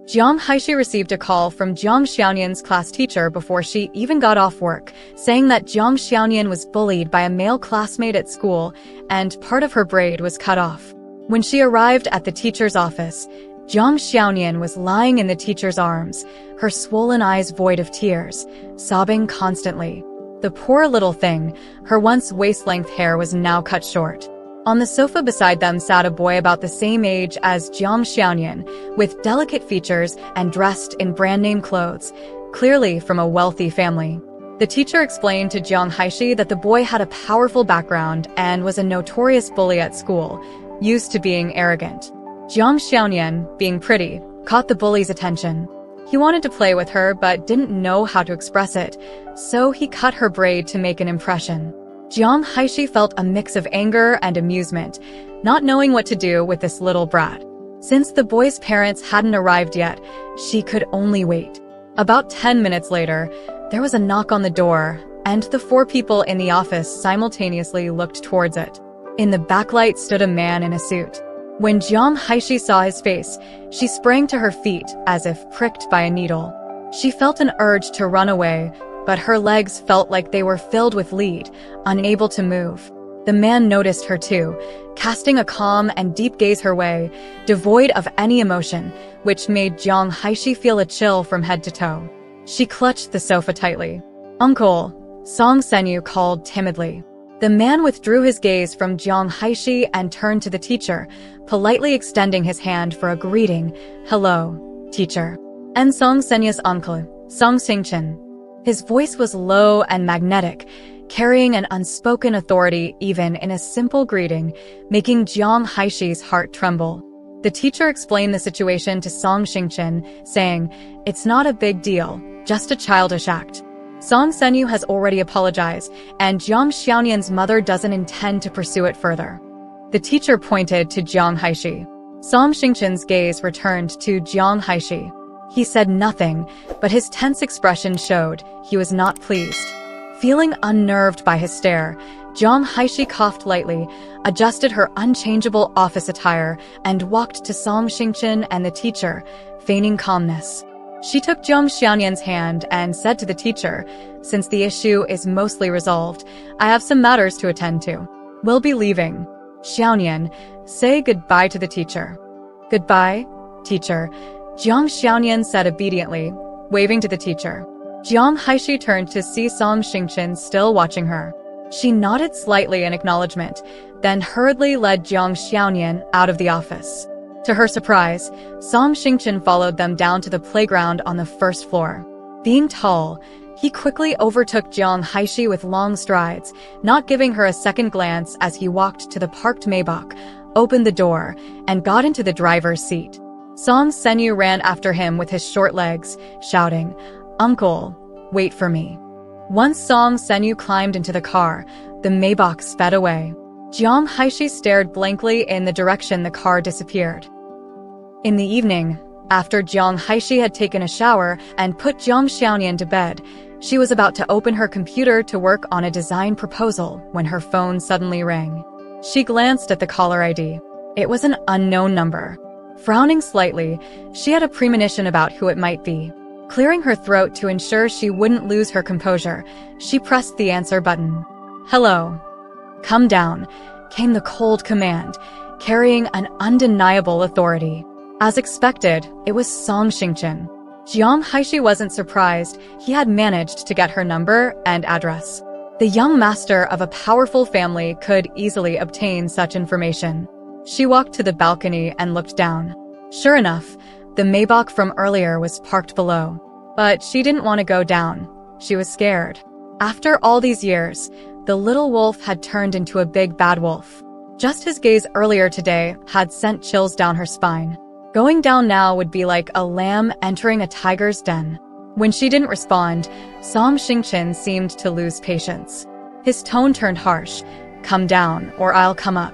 Jiang Haishi received a call from Jiang Xiaonian's class teacher before she even got off work, saying that Jiang Xiaonian was bullied by a male classmate at school and part of her braid was cut off. When she arrived at the teacher's office, Jiang Xiaonian was lying in the teacher's arms, her swollen eyes void of tears, sobbing constantly. The poor little thing, her once waist-length hair was now cut short. On the sofa beside them sat a boy about the same age as Jiang Xiaonian, with delicate features and dressed in brand-name clothes, clearly from a wealthy family. The teacher explained to Jiang Haishi that the boy had a powerful background and was a notorious bully at school, used to being arrogant. Jiang Xiaonian, being pretty, caught the bully's attention. He wanted to play with her but didn't know how to express it, so he cut her braid to make an impression. Jiang Haishi felt a mix of anger and amusement, not knowing what to do with this little brat. Since the boy's parents hadn't arrived yet, she could only wait. About 10 minutes later, there was a knock on the door, and the 4 people in the office simultaneously looked towards it. In the backlight stood a man in a suit. When Jiang Haishi saw his face, she sprang to her feet as if pricked by a needle. She felt an urge to run away, but her legs felt like they were filled with lead, unable to move. The man noticed her too, casting a calm and deep gaze her way, devoid of any emotion, which made Jiang Haishi feel a chill from head to toe. She clutched the sofa tightly. "Uncle," Song Sanyue called timidly. The man withdrew his gaze from Jiang Haishi and turned to the teacher, politely extending his hand for a greeting. "Hello, teacher." "And Song Senyue's uncle, Song Xingchen." His voice was low and magnetic, carrying an unspoken authority even in a simple greeting, making Jiang Haishi's heart tremble. The teacher explained the situation to Song Xingchen, saying, "It's not a big deal, just a childish act. Song Sanyue has already apologized, and Jiang Xiaonian's mother doesn't intend to pursue it further." The teacher pointed to Jiang Haishi. Song Xingchen's gaze returned to Jiang Haishi. He said nothing, but his tense expression showed he was not pleased. Feeling unnerved by his stare, Jiang Haishi coughed lightly, adjusted her unchangeable office attire, and walked to Song Xingchen and the teacher, feigning calmness. She took Jiang Xiaonian's hand and said to the teacher, "Since the issue is mostly resolved, I have some matters to attend to. We'll be leaving. Xiaonian, say goodbye to the teacher." "Goodbye, teacher," Jiang Xiaonian said obediently, waving to the teacher. Jiang Haishi turned to see Song Xingchen still watching her. She nodded slightly in acknowledgement, then hurriedly led Jiang Xiaonian out of the office. To her surprise, Song Xingchen followed them down to the playground on the first floor. Being tall, he quickly overtook Jiang Haishi with long strides, not giving her a second glance as he walked to the parked Maybach, opened the door, and got into the driver's seat. Song Sanyue ran after him with his short legs, shouting, "Uncle, wait for me." Once Song Sanyue climbed into the car, the Maybach sped away. Jiang Haishi stared blankly in the direction the car disappeared. In the evening, after Jiang Haishi had taken a shower and put Jiang Xiaonian to bed, she was about to open her computer to work on a design proposal when her phone suddenly rang. She glanced at the caller ID. It was an unknown number. Frowning slightly, she had a premonition about who it might be. Clearing her throat to ensure she wouldn't lose her composure, she pressed the answer button. "Hello." "Come down," came the cold command, carrying an undeniable authority. As expected, it was Song Xingchen. Jiang Haishi wasn't surprised. He had managed to get her number and address. The young master of a powerful family could easily obtain such information. She walked to the balcony and looked down. Sure enough, the Maybach from earlier was parked below. But she didn't want to go down. She was scared. After all these years, the little wolf had turned into a big bad wolf. Just his gaze earlier today had sent chills down her spine. Going down now would be like a lamb entering a tiger's den. When she didn't respond, Song Xingchen seemed to lose patience. His tone turned harsh. "Come down, or I'll come up."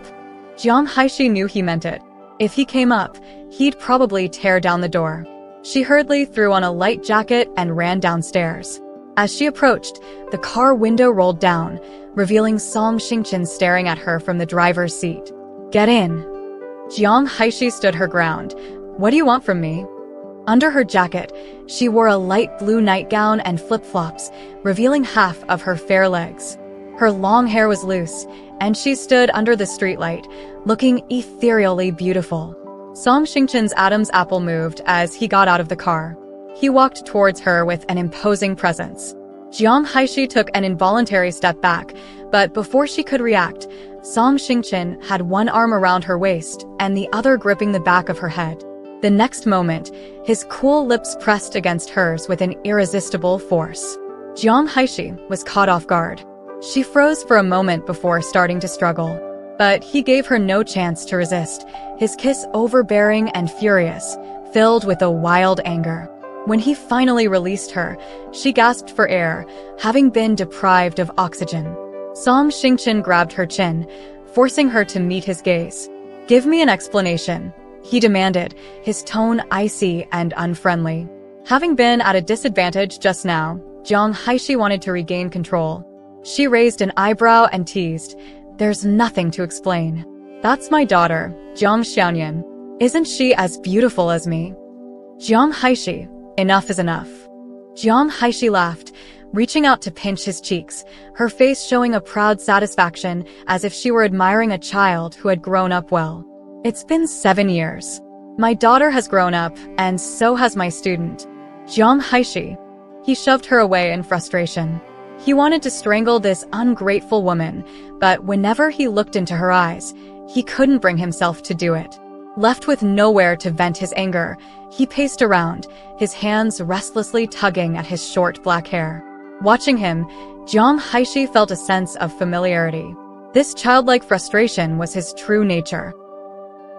Jiang Haishi knew he meant it. If he came up, he'd probably tear down the door. She hurriedly threw on a light jacket and ran downstairs. As she approached, the car window rolled down, revealing Song Xingchen staring at her from the driver's seat. "Get in." Jiang Haishi stood her ground. "What do you want from me?" Under her jacket, she wore a light blue nightgown and flip-flops, revealing half of her fair legs. Her long hair was loose, and she stood under the streetlight, looking ethereally beautiful. Song Xingchen's Adam's apple moved as he got out of the car. He walked towards her with an imposing presence. Jiang Haishi took an involuntary step back, but before she could react, Song Xingchen had one arm around her waist and the other gripping the back of her head. The next moment, his cool lips pressed against hers with an irresistible force. Jiang Haishi was caught off guard. She froze for a moment before starting to struggle, but he gave her no chance to resist, his kiss overbearing and furious, filled with a wild anger. When he finally released her, she gasped for air, having been deprived of oxygen. Song Xingchen grabbed her chin, forcing her to meet his gaze. "Give me an explanation," he demanded, his tone icy and unfriendly. Having been at a disadvantage just now, Jiang Haishi wanted to regain control. She raised an eyebrow and teased, "There's nothing to explain. That's my daughter, Jiang Xiaoyan. Isn't she as beautiful as me?" Jiang Haishi, enough is enough. Jiang Haishi laughed, reaching out to pinch his cheeks, her face showing a proud satisfaction as if she were admiring a child who had grown up well. "It's been 7 years. My daughter has grown up, and so has my student, Jiang Haishi." He shoved her away in frustration. He wanted to strangle this ungrateful woman, but whenever he looked into her eyes, he couldn't bring himself to do it. Left with nowhere to vent his anger, he paced around, his hands restlessly tugging at his short black hair. Watching him, Jiang Haishi felt a sense of familiarity. This childlike frustration was his true nature.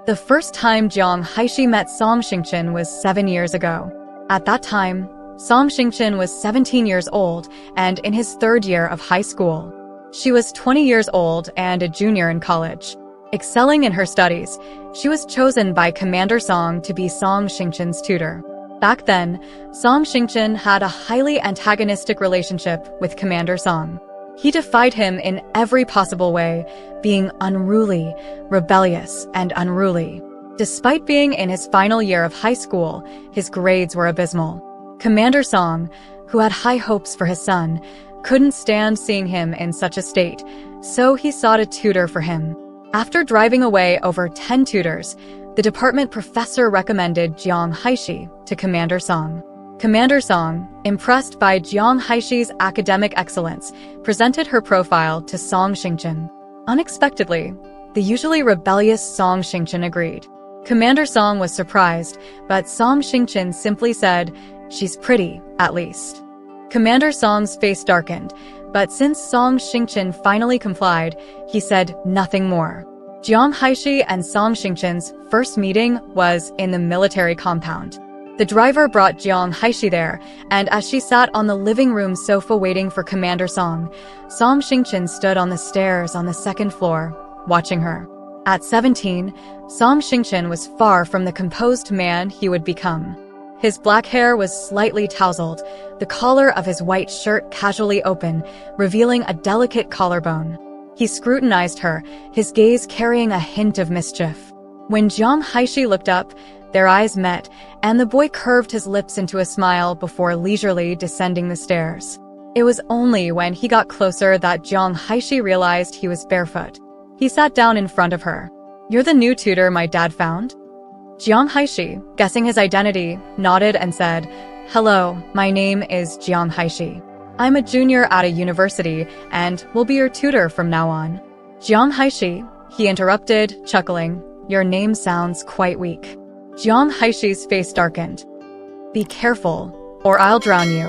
The first time Jiang Haishi met Song Xingchen was 7 years ago. At that time, Song Xingchen was 17 years old and in his 3rd year of high school. She was 20 years old and a junior in college. Excelling in her studies, she was chosen by Commander Song to be Song Xingchen's tutor. Back then, Song Xingchen had a highly antagonistic relationship with Commander Song. He defied him in every possible way, being unruly, rebellious, and unruly. Despite being in his final year of high school, his grades were abysmal. Commander Song, who had high hopes for his son, couldn't stand seeing him in such a state, so he sought a tutor for him. After driving away over 10 tutors, the department professor recommended Jiang Haishi to Commander Song. Commander Song, impressed by Jiang Haishi's academic excellence, presented her profile to Song Xingchen. Unexpectedly, the usually rebellious Song Xingchen agreed. Commander Song was surprised, but Song Xingchen simply said, "She's pretty, at least." Commander Song's face darkened, but since Song Xingchen finally complied, he said nothing more. Jiang Haishi and Song Xingchen's first meeting was in the military compound. The driver brought Jiang Haishi there, and as she sat on the living room sofa waiting for Commander Song, Song Xingchen stood on the stairs on the 2nd floor, watching her. At 17, Song Xingchen was far from the composed man he would become. His black hair was slightly tousled, the collar of his white shirt casually open, revealing a delicate collarbone. He scrutinized her, his gaze carrying a hint of mischief. When Jiang Haishi looked up, their eyes met, and the boy curved his lips into a smile before leisurely descending the stairs. It was only when he got closer that Jiang Haishi realized he was barefoot. He sat down in front of her. "You're the new tutor my dad found?" Jiang Haishi, guessing his identity, nodded and said, "Hello, my name is Jiang Haishi. I'm a junior at a university and will be your tutor from now on." "Jiang Haishi," he interrupted, chuckling, "your name sounds quite weak." Jiang Haishi's face darkened. "Be careful, or I'll drown you."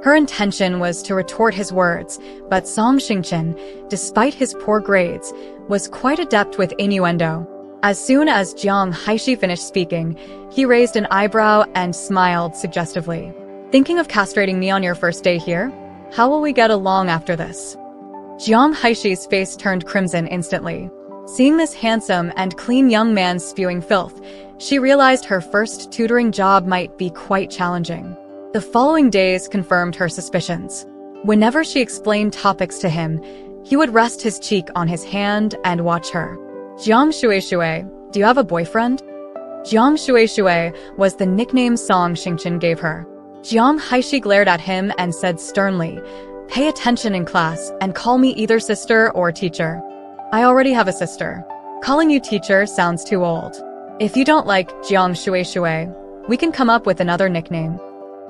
Her intention was to retort his words, but Song Xingchen, despite his poor grades, was quite adept with innuendo. As soon as Jiang Haishi finished speaking, he raised an eyebrow and smiled suggestively. "Thinking of castrating me on your first day here? How will we get along after this?" Jiang Haishi's face turned crimson instantly. Seeing this handsome and clean young man spewing filth, she realized her first tutoring job might be quite challenging. The following days confirmed her suspicions. Whenever she explained topics to him, he would rest his cheek on his hand and watch her. "Jiang Shueishue, do you have a boyfriend?" Jiang Shueishui was the nickname Song Xingchen gave her. Jiang Haishi glared at him and said sternly, "Pay attention in class and call me either sister or teacher. I already have a sister. Calling you teacher sounds too old. If you don't like Jiang Shueishui, we can come up with another nickname."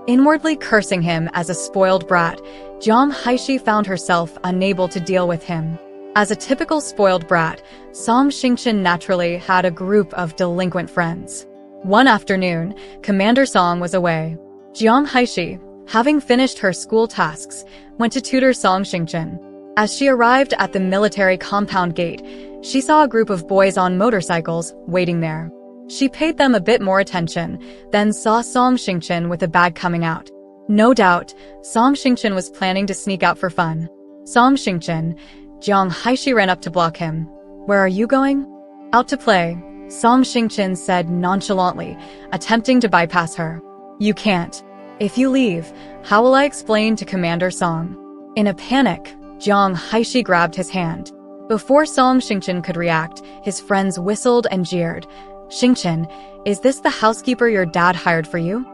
Inwardly cursing him as a spoiled brat, Jiang Haishi found herself unable to deal with him. As a typical spoiled brat, Song Xingchen naturally had a group of delinquent friends. One afternoon, Commander Song was away. Jiang Haishi, having finished her school tasks, went to tutor Song Xingchen. As she arrived at the military compound gate, she saw a group of boys on motorcycles waiting there. She paid them a bit more attention, then saw Song Xingchen with a bag coming out. No doubt, Song Xingchen was planning to sneak out for fun. "Song Xingchen," Jiang Haishi ran up to block him. "Where are you going?" "Out to play," Song Xingchen said nonchalantly, attempting to bypass her. "You can't. If you leave, how will I explain to Commander Song?" In a panic, Jiang Haishi grabbed his hand. Before Song Xingchen could react, his friends whistled and jeered. "Xingchen, is this the housekeeper your dad hired for you?"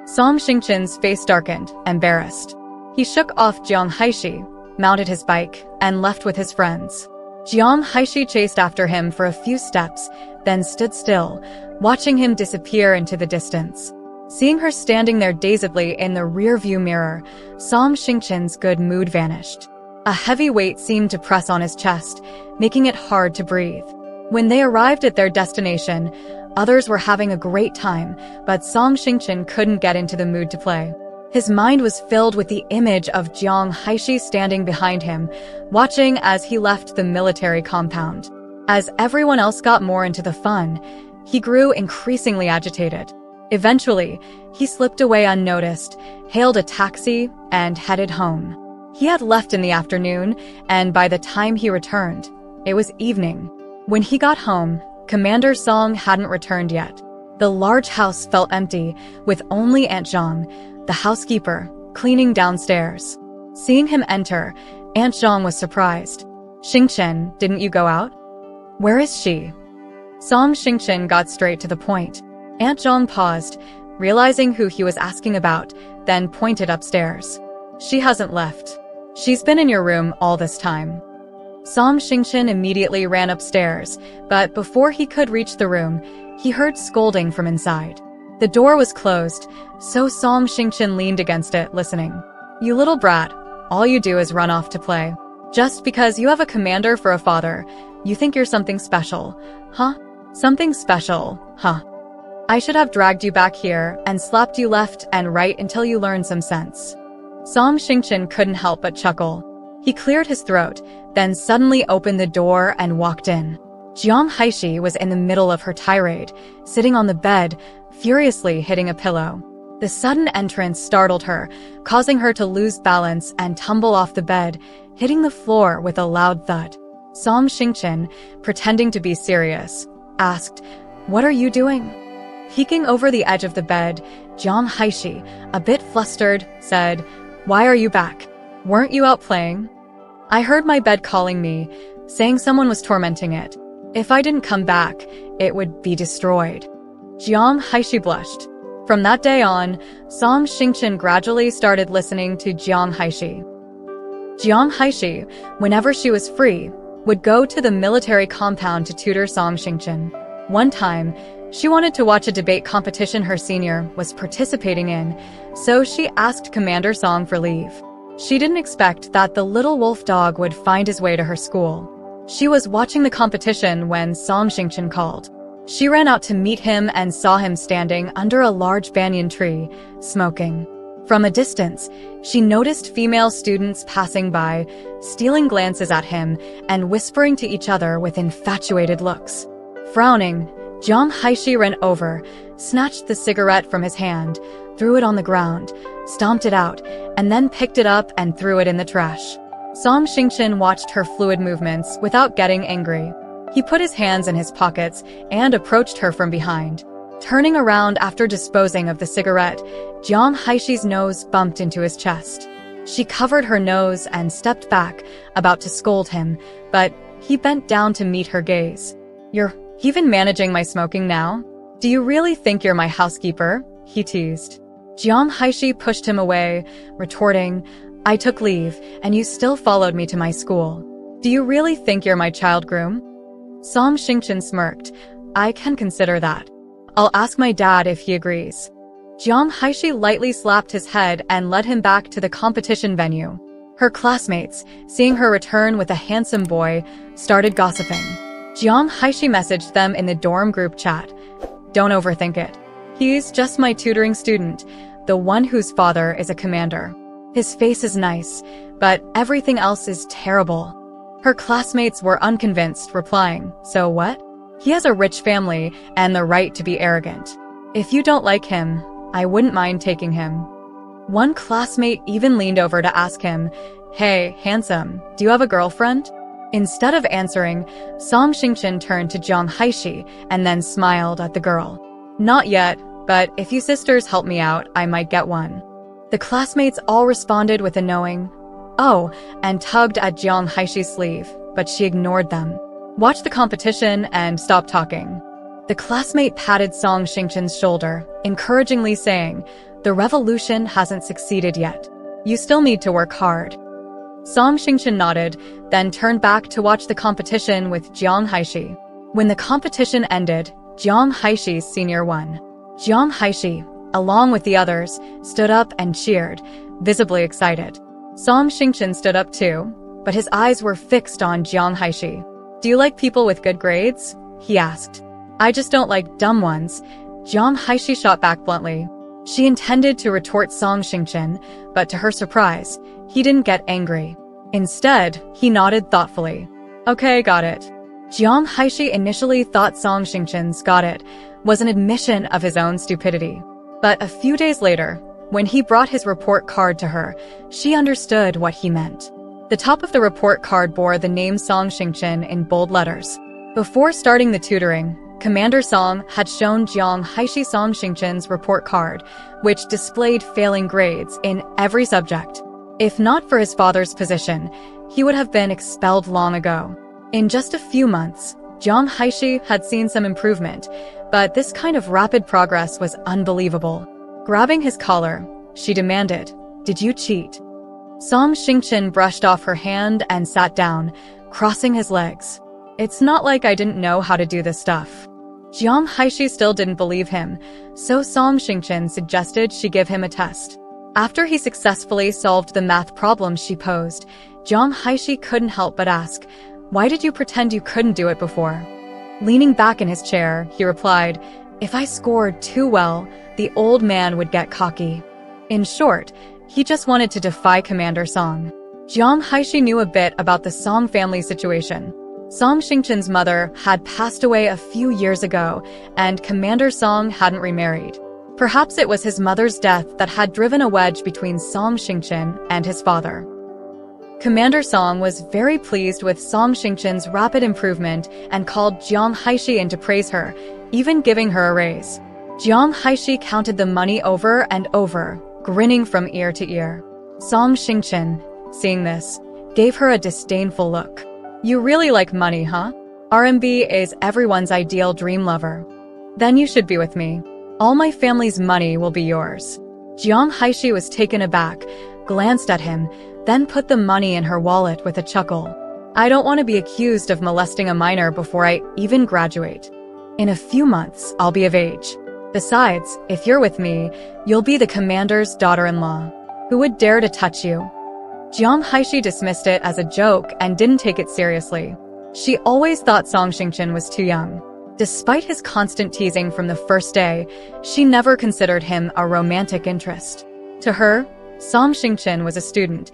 Song Xingchen's face darkened, embarrassed. He shook off Jiang Haishi, mounted his bike, and left with his friends. Jiang Haishi chased after him for a few steps, then stood still, watching him disappear into the distance. Seeing her standing there dazedly in the rear-view mirror, Song Xingchen's good mood vanished. A heavy weight seemed to press on his chest, making it hard to breathe. When they arrived at their destination, others were having a great time, but Song Xingchen couldn't get into the mood to play. His mind was filled with the image of Jiang Haishi standing behind him, watching as he left the military compound. As everyone else got more into the fun, he grew increasingly agitated. Eventually, he slipped away unnoticed, hailed a taxi, and headed home. He had left in the afternoon, and by the time he returned, it was evening. When he got home, Commander Song hadn't returned yet. The large house felt empty, with only Aunt Zhang, the housekeeper, cleaning downstairs. Seeing him enter, Aunt Zhang was surprised. "Xingchen, didn't you go out?" "Where is she?" Song Xingchen got straight to the point. Aunt Zhang paused, realizing who he was asking about, then pointed upstairs. "She hasn't left. She's been in your room all this time." Song Xingchen immediately ran upstairs, but before he could reach the room, he heard scolding from inside. The door was closed, so Song Xingchen leaned against it, listening. "You little brat, all you do is run off to play. Just because you have a commander for a father, you think you're something special, huh? Something special, huh? I should have dragged you back here and slapped you left and right until you learned some sense." Song Xingchen couldn't help but chuckle. He cleared his throat, then suddenly opened the door and walked in. Jiang Haishi was in the middle of her tirade, sitting on the bed, furiously hitting a pillow. The sudden entrance startled her, causing her to lose balance and tumble off the bed, hitting the floor with a loud thud. Song Xingchen, pretending to be serious, asked, "What are you doing?" Peeking over the edge of the bed, Jiang Haishi, a bit flustered, said, "Why are you back? Weren't you out playing? I heard my bed calling me, saying someone was tormenting it. If I didn't come back, it would be destroyed." Jiang Haishi blushed. From that day on, Song Xingchen gradually started listening to Jiang Haishi. Jiang Haishi, whenever she was free, would go to the military compound to tutor Song Xingchen. One time, she wanted to watch a debate competition her senior was participating in, so she asked Commander Song for leave. She didn't expect that the little wolf dog would find his way to her school. She was watching the competition when Song Xingchen called. She ran out to meet him and saw him standing under a large banyan tree, smoking. From a distance, she noticed female students passing by, stealing glances at him and whispering to each other with infatuated looks. Frowning, Jiang Haishi ran over, snatched the cigarette from his hand, threw it on the ground, stomped it out, and then picked it up and threw it in the trash. Song Xingchen watched her fluid movements without getting angry. He put his hands in his pockets and approached her from behind. Turning around after disposing of the cigarette, Jiang Haishi's nose bumped into his chest. She covered her nose and stepped back, about to scold him, but he bent down to meet her gaze. "You're even managing my smoking now?" Do you really think you're my housekeeper? He teased. Jiang Haishi pushed him away, retorting, I took leave, and you still followed me to my school. Do you really think you're my child groom? Song Xingchen smirked. I can consider that. I'll ask my dad if he agrees. Jiang Haishi lightly slapped his head and led him back to the competition venue. Her classmates, seeing her return with a handsome boy, started gossiping. Jiang Haishi messaged them in the dorm group chat. Don't overthink it. He's just my tutoring student, the one whose father is a commander. His face is nice, but everything else is terrible. Her classmates were unconvinced, replying, so what? He has a rich family and the right to be arrogant. If you don't like him, I wouldn't mind taking him. One classmate even leaned over to ask him, Hey, handsome, do you have a girlfriend? Instead of answering, Song Xingchen turned to Jiang Haishi and then smiled at the girl. Not yet, but if you sisters help me out, I might get one. The classmates all responded with a knowing, oh, and tugged at Jiang Haishi's sleeve, but she ignored them. Watch the competition and stop talking. The classmate patted Song Xingchen's shoulder, encouragingly saying, the revolution hasn't succeeded yet. You still need to work hard. Song Xingchen nodded, then turned back to watch the competition with Jiang Haishi. When the competition ended, Jiang Haishi's senior won. Jiang Haishi, along with the others, stood up and cheered, visibly excited. Song Xingchen stood up too, but his eyes were fixed on Jiang Haishi. Do you like people with good grades? He asked. I just don't like dumb ones. Jiang Haishi shot back bluntly. She intended to retort Song Xingchen, but to her surprise, he didn't get angry. Instead, he nodded thoughtfully. Okay, got it. Jiang Haishi initially thought Song Xingchen's got it was an admission of his own stupidity. But a few days later, when he brought his report card to her, she understood what he meant. The top of the report card bore the name Song Xingchen in bold letters. Before starting the tutoring, Commander Song had shown Jiang Haishi Song Xingchen's report card, which displayed failing grades in every subject. If not for his father's position, he would have been expelled long ago. In just a few months, Jiang Haishi had seen some improvement, but this kind of rapid progress was unbelievable. Grabbing his collar, she demanded, Did you cheat? Song Xingchen brushed off her hand and sat down, crossing his legs. It's not like I didn't know how to do this stuff. Jiang Haishi still didn't believe him, so Song Xingchen suggested she give him a test. After he successfully solved the math problem she posed, Jiang Haishi couldn't help but ask, Why did you pretend you couldn't do it before? Leaning back in his chair, he replied, If I scored too well, the old man would get cocky. In short, he just wanted to defy Commander Song. Jiang Haishi knew a bit about the Song family situation. Song Xingchen's mother had passed away a few years ago, and Commander Song hadn't remarried. Perhaps it was his mother's death that had driven a wedge between Song Xingchen and his father. Commander Song was very pleased with Song Xingchen's rapid improvement and called Jiang Haishi in to praise her, even giving her a raise. Jiang Haishi counted the money over and over, grinning from ear to ear. Song Xingchen, seeing this, gave her a disdainful look. You really like money, huh? RMB is everyone's ideal dream lover. Then you should be with me. All my family's money will be yours. Jiang Haishi was taken aback, glanced at him, then put the money in her wallet with a chuckle. I don't want to be accused of molesting a minor before I even graduate. In a few months, I'll be of age. Besides, if you're with me, you'll be the commander's daughter-in-law. Who would dare to touch you? Jiang Haishi dismissed it as a joke and didn't take it seriously. She always thought Song Xingchen was too young. Despite his constant teasing from the first day, she never considered him a romantic interest. To her, Song Xingchen was a student,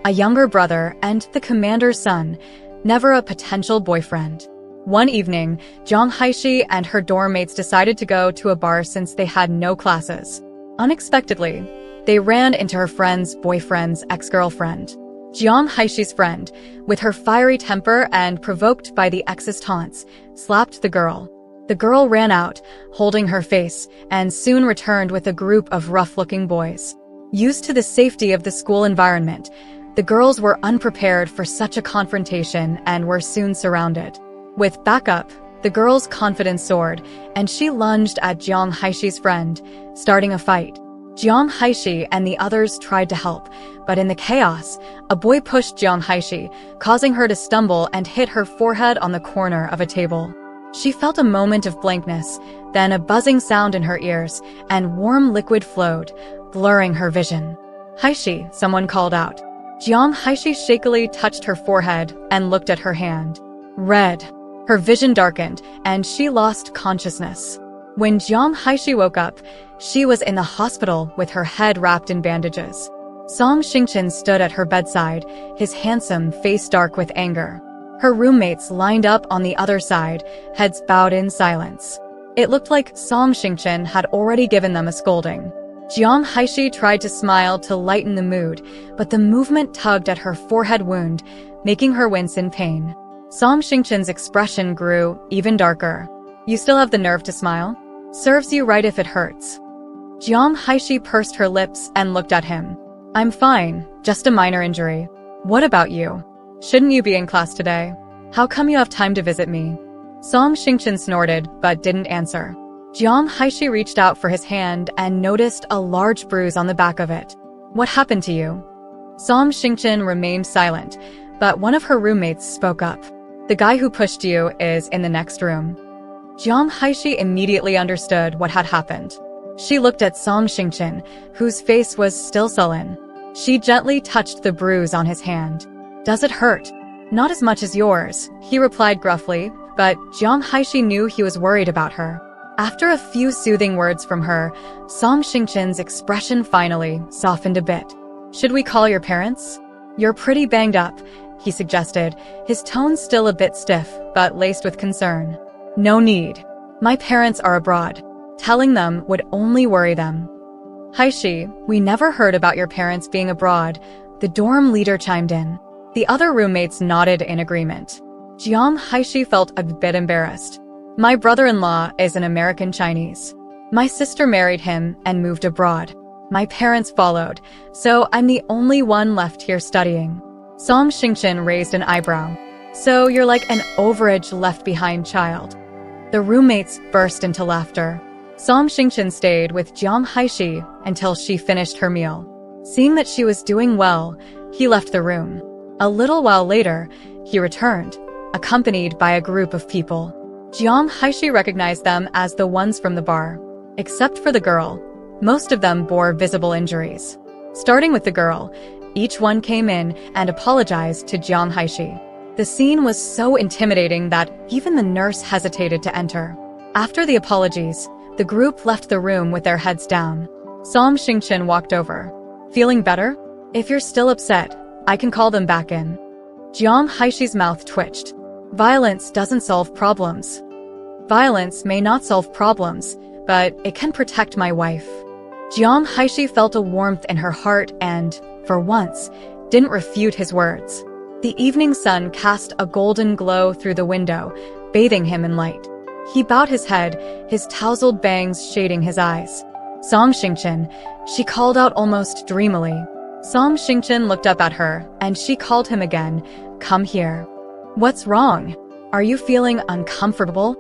a younger brother, and the commander's son, never a potential boyfriend. One evening, Jiang Haishi and her dorm mates decided to go to a bar since they had no classes. Unexpectedly, they ran into her friend's boyfriend's ex-girlfriend. Jiang Haishi's friend, with her fiery temper and provoked by the ex's taunts, slapped the girl. The girl ran out, holding her face, and soon returned with a group of rough-looking boys. Used to the safety of the school environment, the girls were unprepared for such a confrontation and were soon surrounded. With backup, The girl's confidence soared, and she lunged at Jiang Haishi's friend, starting a fight. Jiang Haishi and the others tried to help, but in the chaos, a boy pushed Jiang Haishi, causing her to stumble and hit her forehead on the corner of a table. She felt a moment of blankness, then a buzzing sound in her ears, and warm liquid flowed, blurring her vision. "Haishi," someone called out. Jiang Haishi shakily touched her forehead and looked at her hand. Red. Her vision darkened, and she lost consciousness. When Jiang Haishi woke up, she was in the hospital with her head wrapped in bandages. Song Xingchen stood at her bedside, his handsome face dark with anger. Her roommates lined up on the other side, heads bowed in silence. It looked like Song Xingchen had already given them a scolding. Jiang Haishi tried to smile to lighten the mood, but the movement tugged at her forehead wound, making her wince in pain. Song Xingchen's expression grew even darker. "You still have the nerve to smile? Serves you right if it hurts." Jiang Haishi pursed her lips and looked at him. "I'm fine, just a minor injury. What about you? Shouldn't you be in class today? How come you have time to visit me?" Song Xingchen snorted but didn't answer. Jiang Haishi reached out for his hand and noticed a large bruise on the back of it. "What happened to you?" Song Xingchen remained silent, but one of her roommates spoke up. "The guy who pushed you is in the next room." Jiang Haishi immediately understood what had happened. She looked at Song Xingchen, whose face was still sullen. She gently touched the bruise on his hand. "Does it hurt?" "Not as much as yours," he replied gruffly, but Jiang Haishi knew he was worried about her. After a few soothing words from her, Song Xingchen's expression finally softened a bit. "Should we call your parents?" "You're pretty banged up," he suggested, his tone still a bit stiff, but laced with concern. "No need. My parents are abroad. Telling them would only worry them." "Haishi, we never heard about your parents being abroad," the dorm leader chimed in. The other roommates nodded in agreement. Jiang Haishi felt a bit embarrassed. "My brother-in-law is an American Chinese. My sister married him and moved abroad. My parents followed, so I'm the only one left here studying." Song Xingchen raised an eyebrow. "So you're like an overage left-behind child." The roommates burst into laughter. Song Xingchen stayed with Jiang Haishi until she finished her meal. Seeing that she was doing well, he left the room. A little while later, he returned, accompanied by a group of people. Jiang Haishi recognized them as the ones from the bar. Except for the girl, most of them bore visible injuries. Starting with the girl, each one came in and apologized to Jiang Haishi. The scene was so intimidating that even the nurse hesitated to enter. After the apologies, the group left the room with their heads down. Song Xingchen walked over. "Feeling better? If you're still upset, I can call them back in." Jiang Haishi's mouth twitched. "Violence doesn't solve problems." "Violence may not solve problems, but it can protect my wife." Jiang Haishi felt a warmth in her heart and, for once, didn't refute his words. The evening sun cast a golden glow through the window, bathing him in light. He bowed his head, his tousled bangs shading his eyes. "Song Xingchen," she called out almost dreamily. Song Xingchen looked up at her, and she called him again. "Come here." "What's wrong? Are you feeling uncomfortable?"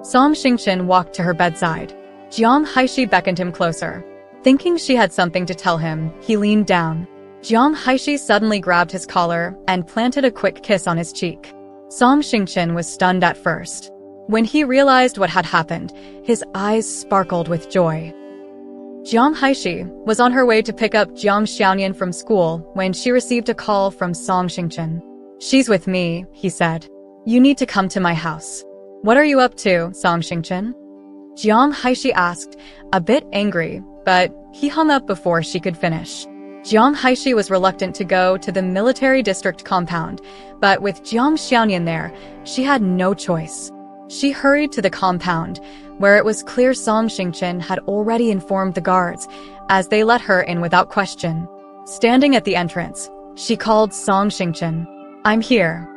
Song Xingchen walked to her bedside. Jiang Haishi beckoned him closer. Thinking she had something to tell him, he leaned down. Jiang Haishi suddenly grabbed his collar and planted a quick kiss on his cheek. Song Xingchen was stunned at first. When he realized what had happened, his eyes sparkled with joy. Jiang Haishi was on her way to pick up Jiang Xiaoyan from school when she received a call from Song Xingchen. "She's with me," he said. "You need to come to my house." "What are you up to, Song Xingchen?" Jiang Haishi asked, a bit angry, but he hung up before she could finish. Jiang Haishi was reluctant to go to the military district compound, but with Jiang Xiaoyan there, she had no choice. She hurried to the compound, where it was clear Song Xingchen had already informed the guards, as they let her in without question. Standing at the entrance, she called Song Xingchen. "I'm here."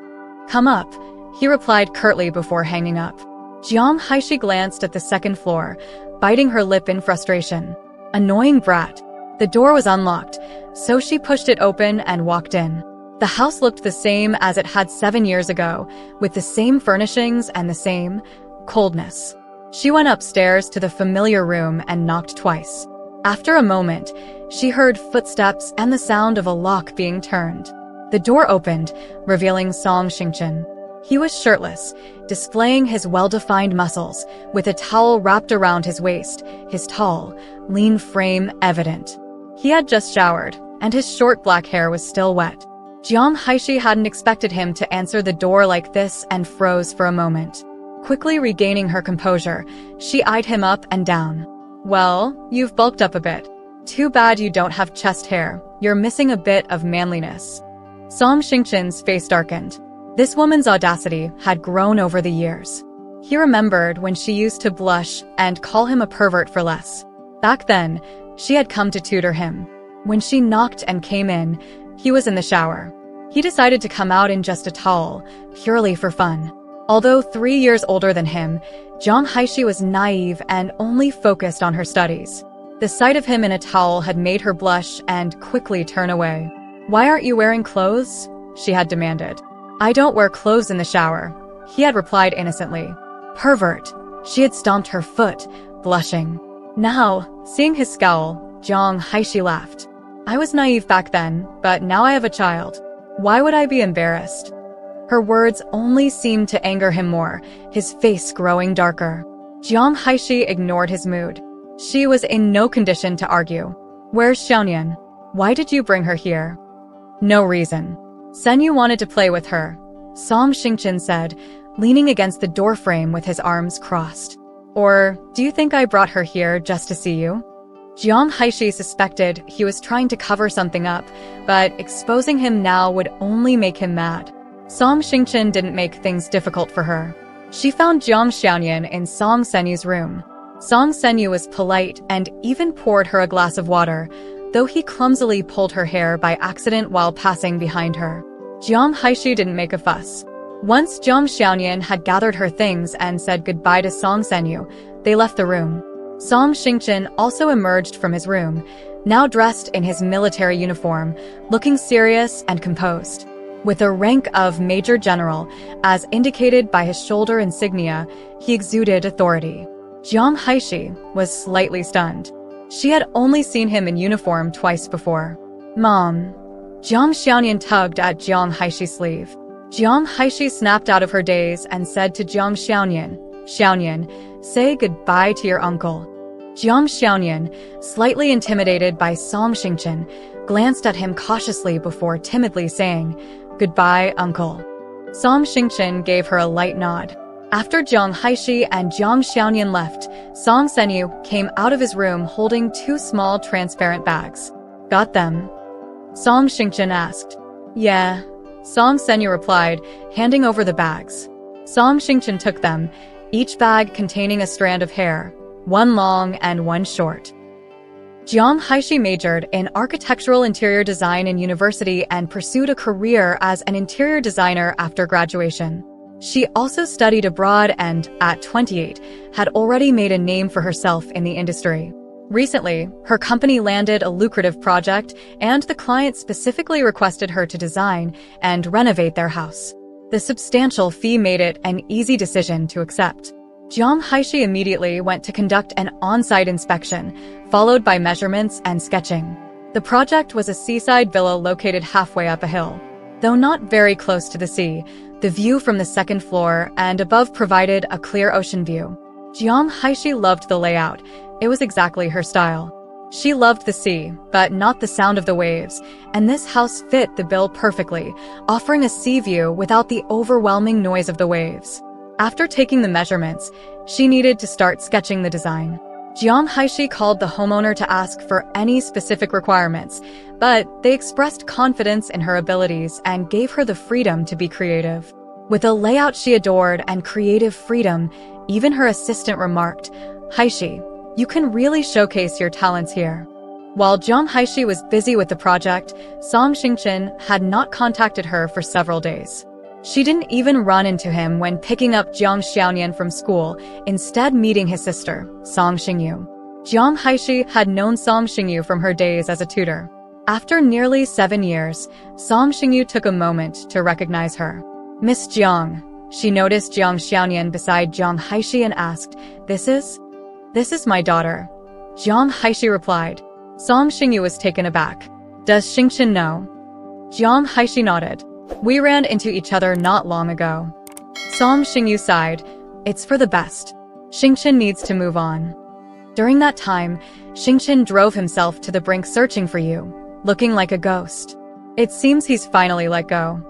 "Come up," he replied curtly before hanging up. Jiang Haishi glanced at the second floor, biting her lip in frustration. Annoying brat. The door was unlocked, so she pushed it open and walked in. The house looked the same as it had 7 years ago, with the same furnishings and the same coldness. She went upstairs to the familiar room and knocked twice. After a moment, she heard footsteps and the sound of a lock being turned. The door opened, revealing Song Xingchen. He was shirtless, displaying his well-defined muscles, with a towel wrapped around his waist, his tall, lean frame evident. He had just showered, and his short black hair was still wet. Jiang Haishi hadn't expected him to answer the door like this and froze for a moment. Quickly regaining her composure, she eyed him up and down. "Well, you've bulked up a bit. Too bad you don't have chest hair. You're missing a bit of manliness." Song Xingchen's face darkened. This woman's audacity had grown over the years. He remembered when she used to blush and call him a pervert for less. Back then, she had come to tutor him. When she knocked and came in, he was in the shower. He decided to come out in just a towel, purely for fun. Although 3 years older than him, Jiang Haishi was naive and only focused on her studies. The sight of him in a towel had made her blush and quickly turn away. "Why aren't you wearing clothes?" she had demanded. "I don't wear clothes in the shower," he had replied innocently. "Pervert." She had stomped her foot, blushing. Now, seeing his scowl, Jiang Haishi laughed. "I was naive back then, but now I have a child. Why would I be embarrassed?" Her words only seemed to anger him more, his face growing darker. Jiang Haishi ignored his mood. She was in no condition to argue. "Where's Xiaonian? Why did you bring her here?" "No reason. Sanyue wanted to play with her," Song Xingchen said, leaning against the doorframe with his arms crossed. "Or, do you think I brought her here just to see you?" Jiang Haishi suspected he was trying to cover something up, but exposing him now would only make him mad. Song Xingchen didn't make things difficult for her. She found Jiang Xiaonian in Song Senyu's room. Song Senyu was polite and even poured her a glass of water, though he clumsily pulled her hair by accident while passing behind her. Jiang Haishi didn't make a fuss. Once Jiang Xiaonian had gathered her things and said goodbye to Song Senyu, they left the room. Song Xingchen also emerged from his room, now dressed in his military uniform, looking serious and composed. With a rank of Major General, as indicated by his shoulder insignia, he exuded authority. Jiang Haishi was slightly stunned. She had only seen him in uniform twice before. "Mom." Jiang Xiaonian tugged at Jiang Haishi's sleeve. Jiang Haishi snapped out of her daze and said to Jiang Xiaonian, "Xiaonian, say goodbye to your uncle." Jiang Xiaonian, slightly intimidated by Song Xingchen, glanced at him cautiously before timidly saying, "Goodbye, uncle." Song Xingchen gave her a light nod. After Jiang Haishi and Jiang Xiaonian left, Song Senyu came out of his room holding 2 small transparent bags. "Got them?" Song Xingchen asked. "Yeah," Song Senyu replied, handing over the bags. Song Xingchen took them, each bag containing a strand of hair, one long and one short. Jiang Haishi majored in architectural interior design in university and pursued a career as an interior designer after graduation. She also studied abroad and, at 28, had already made a name for herself in the industry. Recently, her company landed a lucrative project, and the client specifically requested her to design and renovate their house. The substantial fee made it an easy decision to accept. Jiang Haishi immediately went to conduct an on-site inspection, followed by measurements and sketching. The project was a seaside villa located halfway up a hill. Though not very close to the sea, the view from the second floor and above provided a clear ocean view. Jiang Haishi loved the layout. It was exactly her style. She loved the sea, but not the sound of the waves, and this house fit the bill perfectly, offering a sea view without the overwhelming noise of the waves. After taking the measurements, she needed to start sketching the design. Jiang Haishi called the homeowner to ask for any specific requirements, but they expressed confidence in her abilities and gave her the freedom to be creative. With a layout she adored and creative freedom, even her assistant remarked, "Haishi, you can really showcase your talents here." While Jiang Haishi was busy with the project, Song Xingchen had not contacted her for several days. She didn't even run into him when picking up Jiang Xiaonian from school, instead meeting his sister, Song Xingyu. Jiang Haishi had known Song Xingyu from her days as a tutor. After nearly 7 years, Song Xingyu took a moment to recognize her. "Miss Jiang," She noticed Jiang Xiaoyan beside Jiang Haixi and asked, This is my daughter. Jiang Haixi replied. Song Xingyu was taken aback. Does Xingchen know? Jiang Haixi nodded. We ran into each other not long ago. Song Xingyu sighed. It's for the best. Xingchen needs to move on. During that time, Xingchen drove himself to the brink searching for you, looking like a ghost. It seems he's finally let go.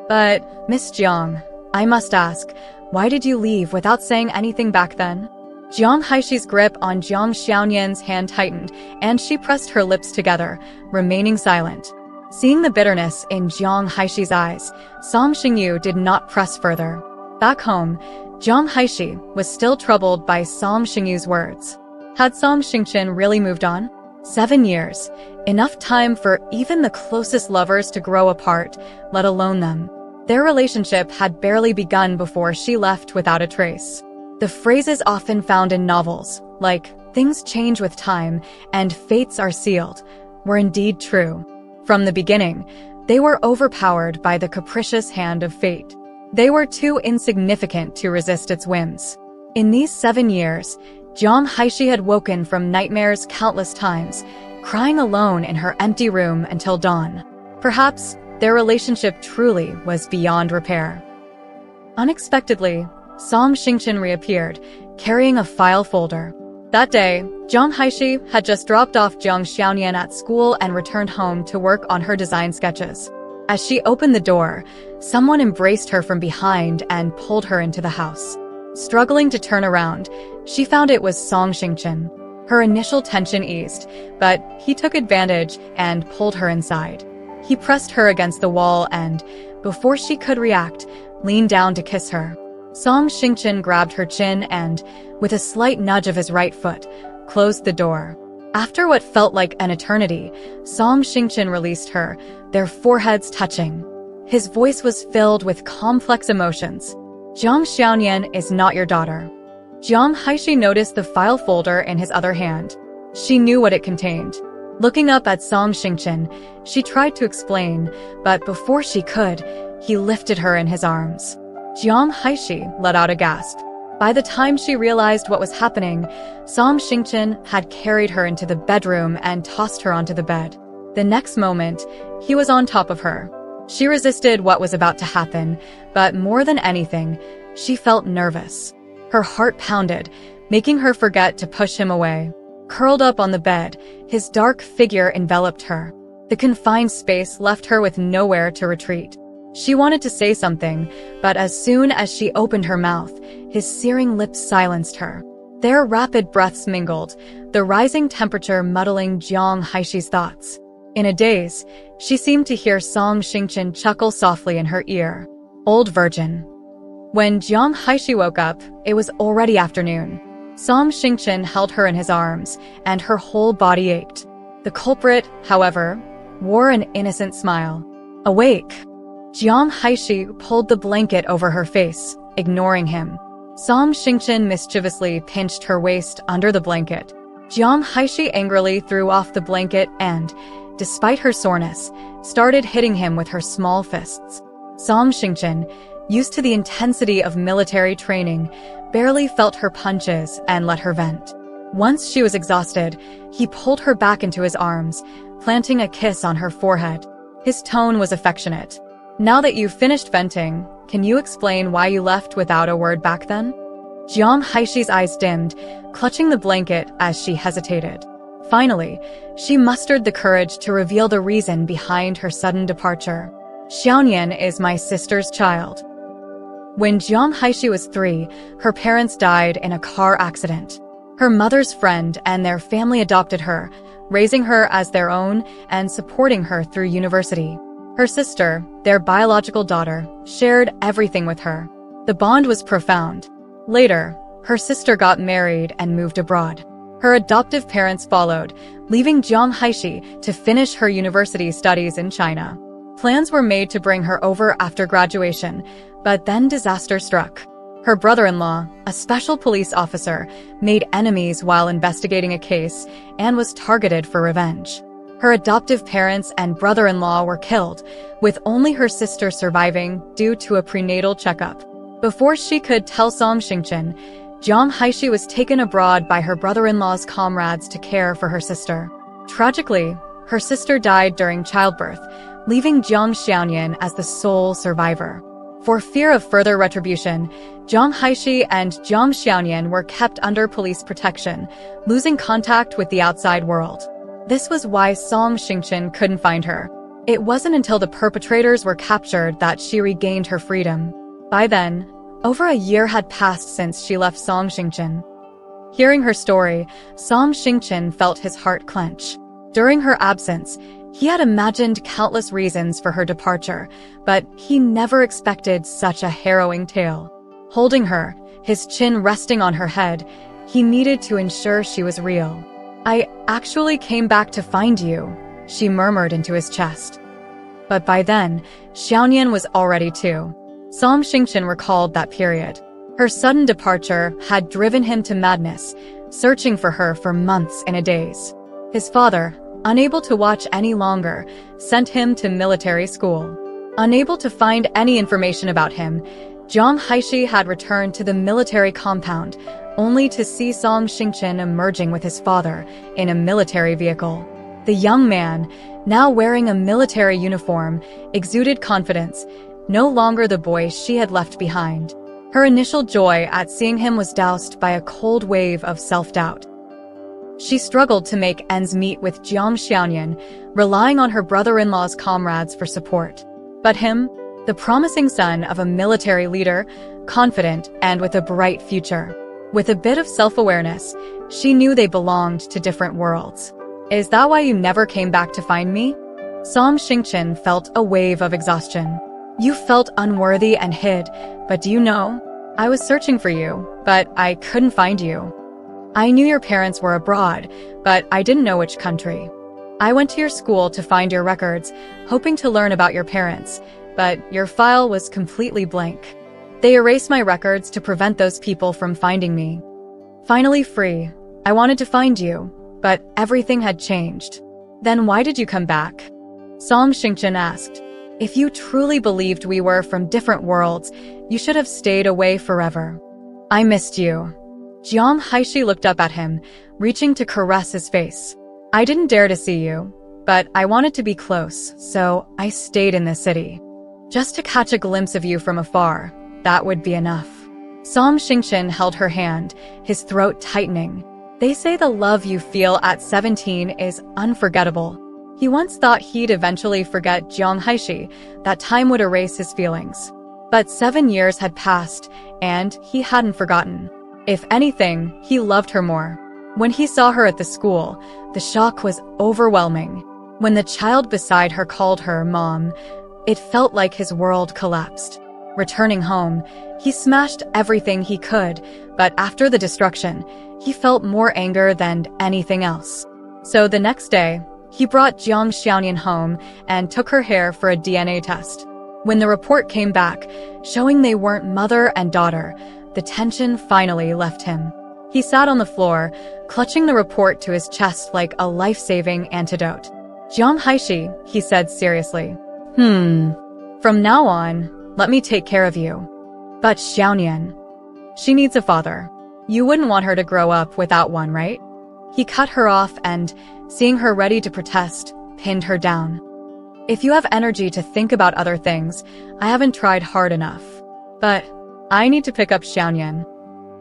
But, Miss Jiang, I must ask, why did you leave without saying anything back then? Jiang Haixi's grip on Jiang Xiaoyan's hand tightened, and she pressed her lips together, remaining silent. Seeing the bitterness in Jiang Haixi's eyes, Song Xingyu did not press further. Back home, Jiang Haixi was still troubled by Song Xingyu's words. Had Song Xingchen really moved on? 7 years, enough time for even the closest lovers to grow apart, let alone them. Their relationship had barely begun before she left without a trace. The phrases often found in novels, like, things change with time and fates are sealed, were indeed true. From the beginning, they were overpowered by the capricious hand of fate. They were too insignificant to resist its whims. In these 7 years, Jiang Haixi had woken from nightmares countless times, crying alone in her empty room until dawn. Perhaps their relationship truly was beyond repair. Unexpectedly, Song Xingchen reappeared, carrying a file folder. That day, Jiang Haixi had just dropped off Jiang Xiaoyan at school and returned home to work on her design sketches. As she opened the door, someone embraced her from behind and pulled her into the house. Struggling to turn around, she found it was Song Xingchen. Her initial tension eased, but he took advantage and pulled her inside. He pressed her against the wall and, before she could react, leaned down to kiss her. Song Xingchen grabbed her chin and, with a slight nudge of his right foot, closed the door. After what felt like an eternity, Song Xingchen released her, their foreheads touching. His voice was filled with complex emotions. Jiang Xiaoyan is not your daughter. Jiang Haixi noticed the file folder in his other hand. She knew what it contained. Looking up at Song Xingchen, she tried to explain, but before she could, he lifted her in his arms. Jiang Haixi let out a gasp. By the time she realized what was happening, Song Xingchen had carried her into the bedroom and tossed her onto the bed. The next moment, he was on top of her. She resisted what was about to happen, but more than anything, she felt nervous. Her heart pounded, making her forget to push him away. Curled up on the bed, his dark figure enveloped her. The confined space left her with nowhere to retreat. She wanted to say something, but as soon as she opened her mouth, his searing lips silenced her. Their rapid breaths mingled, the rising temperature muddling Jiang Haixi's thoughts. In a daze, she seemed to hear Song Xingchen chuckle softly in her ear. Old virgin. When Jiang Haixi woke up, it was already afternoon. Song Xingchen held her in his arms, and her whole body ached. The culprit, however, wore an innocent smile. Awake. Jiang Haixi pulled the blanket over her face, ignoring him. Song Xingchen mischievously pinched her waist under the blanket. Jiang Haixi angrily threw off the blanket and, despite her soreness, started hitting him with her small fists. Song Xingchen, used to the intensity of military training, barely felt her punches and let her vent. Once she was exhausted, he pulled her back into his arms, planting a kiss on her forehead. His tone was affectionate. Now that you've finished venting, can you explain why you left without a word back then? Jiang Haixi's eyes dimmed, clutching the blanket as she hesitated. Finally, she mustered the courage to reveal the reason behind her sudden departure. Xiaoyan is my sister's child. When Jiang Haixi was 3, her parents died in a car accident. Her mother's friend and their family adopted her, raising her as their own and supporting her through university. Her sister, their biological daughter, shared everything with her. The bond was profound. Later, her sister got married and moved abroad. Her adoptive parents followed, leaving Jiang Haixi to finish her university studies in China. Plans were made to bring her over after graduation, but then disaster struck. Her brother-in-law, a special police officer, made enemies while investigating a case and was targeted for revenge. Her adoptive parents and brother-in-law were killed, with only her sister surviving due to a prenatal checkup. Before she could tell Song Xingchen, Jiang Haishi was taken abroad by her brother-in-law's comrades to care for her sister. Tragically, her sister died during childbirth, leaving Jiang Xiaonian as the sole survivor. For fear of further retribution, Jiang Haishi and Jiang Xiaonian were kept under police protection, losing contact with the outside world. This was why Song Xingchen couldn't find her. It wasn't until the perpetrators were captured that she regained her freedom. By then, over a year had passed since she left Song Xingchen. Hearing her story, Song Xingchen felt his heart clench. During her absence, he had imagined countless reasons for her departure, but he never expected such a harrowing tale. Holding her, his chin resting on her head, he needed to ensure she was real. "I actually came back to find you," she murmured into his chest. But by then, Xiaonian was already too. Song Xingchen recalled that period. Her sudden departure had driven him to madness, searching for her for months in a daze. His father, unable to watch any longer, sent him to military school. Unable to find any information about him, Jiang Haishi had returned to the military compound, only to see Song Xingchen emerging with his father in a military vehicle. The young man, now wearing a military uniform, exuded confidence, no longer the boy she had left behind. Her initial joy at seeing him was doused by a cold wave of self-doubt. She struggled to make ends meet with Jiang Xiaonian, relying on her brother-in-law's comrades for support. But him, the promising son of a military leader, confident and with a bright future. With a bit of self-awareness, she knew they belonged to different worlds. "Is that why you never came back to find me?" Song Xingchen felt a wave of exhaustion. "You felt unworthy and hid, but do you know? I was searching for you, but I couldn't find you. I knew your parents were abroad, but I didn't know which country. I went to your school to find your records, hoping to learn about your parents, but your file was completely blank. They erased my records to prevent those people from finding me. Finally free, I wanted to find you, but everything had changed. Then why did you come back?" Song Xingchen asked. "If you truly believed we were from different worlds, you should have stayed away forever. I missed you." Jiang Haishi looked up at him, reaching to caress his face. "I didn't dare to see you, but I wanted to be close, so I stayed in this city. Just to catch a glimpse of you from afar, that would be enough." Song Xingchen held her hand, his throat tightening. They say the love you feel at 17 is unforgettable. He once thought he'd eventually forget Jiang Haishi, that time would erase his feelings. But 7 years had passed, and he hadn't forgotten. If anything, he loved her more. When he saw her at the school, the shock was overwhelming. When the child beside her called her Mom, it felt like his world collapsed. Returning home, he smashed everything he could, but after the destruction, he felt more anger than anything else. So the next day, he brought Jiang Xiaonian home and took her hair for a DNA test. When the report came back, showing they weren't mother and daughter, the tension finally left him. He sat on the floor, clutching the report to his chest like a life-saving antidote. "Jiang Haishi," he said seriously. From now on, let me take care of you. But Xiaonian, she needs a father. You wouldn't want her to grow up without one, right?" He cut her off and, seeing her ready to protest, pinned her down. "If you have energy to think about other things, I haven't tried hard enough. But I need to pick up Xiaonian.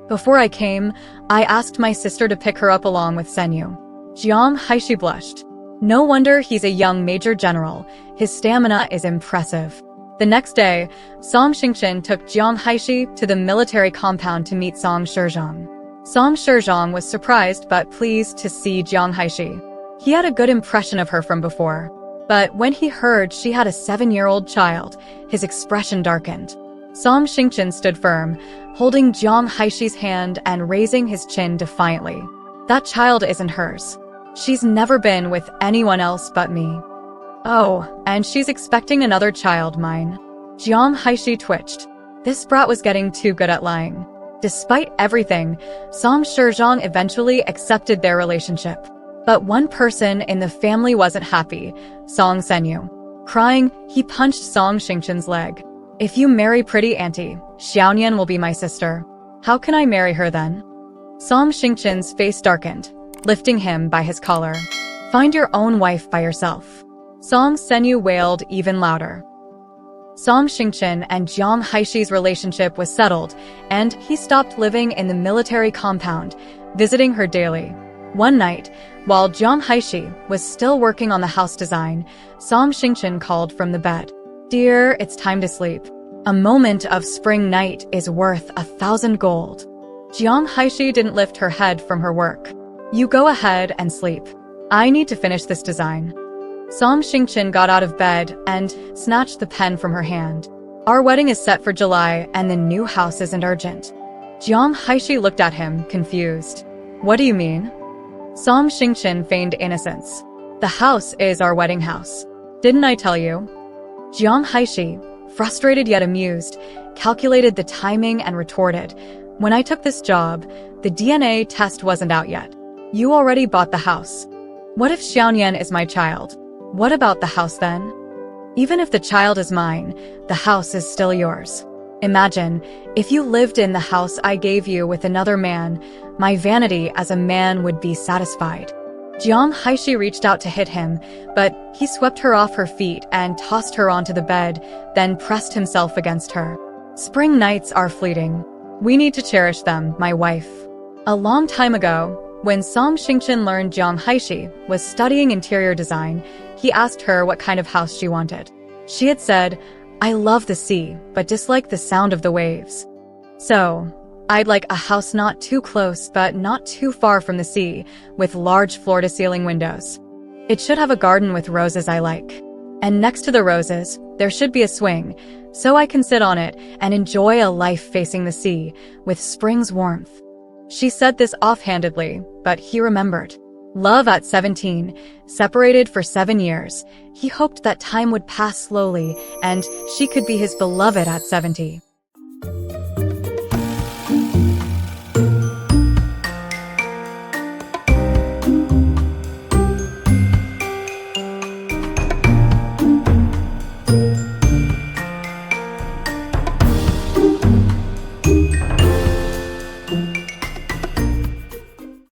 Before I came, I asked my sister to pick her up along with Sanyue." Jiang Haishi blushed. No wonder he's a young major general. His stamina is impressive. The next day, Song Xingchen took Jiang Haishi to the military compound to meet Song Shizhong. Song Shizhong was surprised but pleased to see Jiang Haishi. He had a good impression of her from before. But when he heard she had a 7-year-old child, his expression darkened. Song Xingchen stood firm, holding Jiang Haishi's hand and raising his chin defiantly. "That child isn't hers. She's never been with anyone else but me. Oh, and she's expecting another child, mine." Jiang Haishi twitched. This brat was getting too good at lying. Despite everything, Song Shizhong eventually accepted their relationship. But one person in the family wasn't happy, Song Sanyue. Crying, he punched Song Xingchen's leg. If you marry pretty auntie, Xiaonian will be my sister. How can I marry her then? Song Xingchen's face darkened, lifting him by his collar. Find your own wife by yourself. Song Sanyue wailed even louder. Song Xingchen and Jiang Haishi's relationship was settled, and he stopped living in the military compound, visiting her daily. One night, while Jiang Haishi was still working on the house design, Song Xingchen called from the bed. Dear, it's time to sleep. A moment of spring night is worth 1,000 gold. Jiang Haishi didn't lift her head from her work. You go ahead and sleep. I need to finish this design. Song Xingchen got out of bed and snatched the pen from her hand. Our wedding is set for July and the new house isn't urgent. Jiang Haishi looked at him, confused. What do you mean? Song Xingchen feigned innocence. The house is our wedding house. Didn't I tell you? Jiang Haishi, frustrated yet amused, calculated the timing and retorted. When I took this job, the DNA test wasn't out yet. You already bought the house. What if Xiaonian is my child? What about the house then? Even if the child is mine, the house is still yours. Imagine, if you lived in the house I gave you with another man, my vanity as a man would be satisfied. Jiang Haishi reached out to hit him, but he swept her off her feet and tossed her onto the bed, then pressed himself against her. Spring nights are fleeting. We need to cherish them, my wife. A long time ago, when Song Xingchen learned Jiang Haishi was studying interior design, he asked her what kind of house she wanted. She had said, I love the sea, but dislike the sound of the waves. So, I'd like a house not too close but not too far from the sea, with large floor-to-ceiling windows. It should have a garden with roses I like. And next to the roses, there should be a swing, so I can sit on it and enjoy a life facing the sea, with spring's warmth. She said this offhandedly, but he remembered. Love at 17, separated for 7 years, he hoped that time would pass slowly and she could be his beloved at 70.